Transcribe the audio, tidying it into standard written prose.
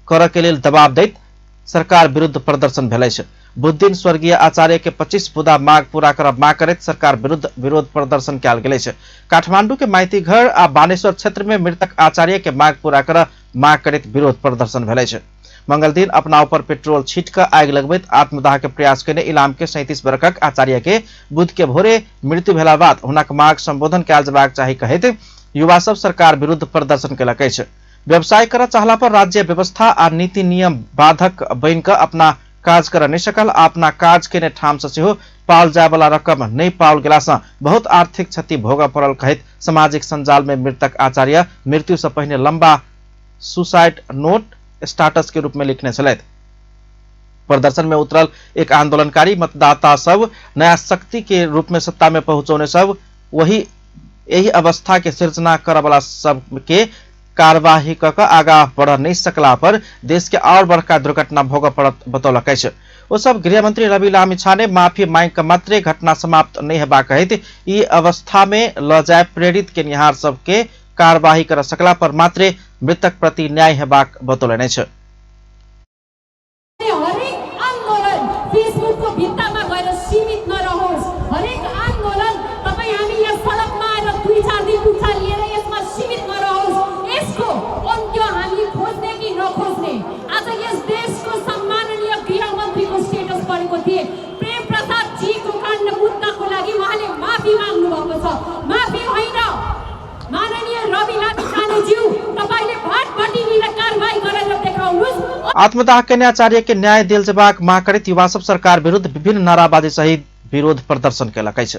करऽ के लेल दबाव दैत सरकार विरुद्ध प्रदर्शन भेलै छै। बुध दिन स्वर्गीय आचार्य के 25 बुदा मांग पूरा करब मांग करैत सरकार विरुद्ध विरोध प्रदर्शन कयल गेलै छै। काठमांडू के माइती घर आ बानेश्वर क्षेत्र में मृतक आचार्य के मांग पूरा करऽ मांग करैत विरोध प्रदर्शन भेलै छै। मंगल दिन अपना ऊपर पेट्रोल छीट कर आगि लगबैत आत्मदाह के प्रयास केने इलाम के 37 वर्षक आचार्य के बुध के भोरे मृत्यु भेला बाद हुनक मांग संबोधन कयल जेबाक चाही कहैत युवा सब सरकार विरुद्ध प्रदर्शन केलक अछि। व्यवसाय करऽ चाहला पर राज्य व्यवस्था आ नीति नियम बाधक बनि कऽ अपना काज करऽ नहि सकल आ अपना काज केने ठाम से सेहो पाओल जाय वाला रकम नहीं पाओल गेला से बहुत आर्थिक क्षति भोगऽ पड़ल कहैत सामाजिक संजाल में मृतक आचार्य मृत्यु से पहिने लंबा सुसाइड नोट स्टाटस के रूप में लिखने छलैथ। प्रदर्शन में उतरल एक आंदोलनकारी मतदाता सब नया शक्ति के रूप में सत्ता में पहुंचौने सब वही यही अवस्था के सिर्जना करऽ वाला सब के कार्यवाही कऽ आगा बढ़ नहीं सकला पर देश के और बड़का दुर्घटना भोगऽ पड़त बतौलक अछि। ओ सब गृह मंत्री रवि लामिछाने माफी मांग के मात्रे घटना समाप्त नहीं हेबा कहैत ई अवस्था में ल जाय प्रेरित केनिहार सब के कार्यवाही कर सकला पर मात्रे मृतक प्रति न्याय हेबाक बतौलनि अछि। आत्मदाह केने आचार्य के न्याय देल जेबाक मांग करैत युवा सब सरकार विरुद्ध विभिन्न नाराबाजी सहित विरोध प्रदर्शन केलक अछि।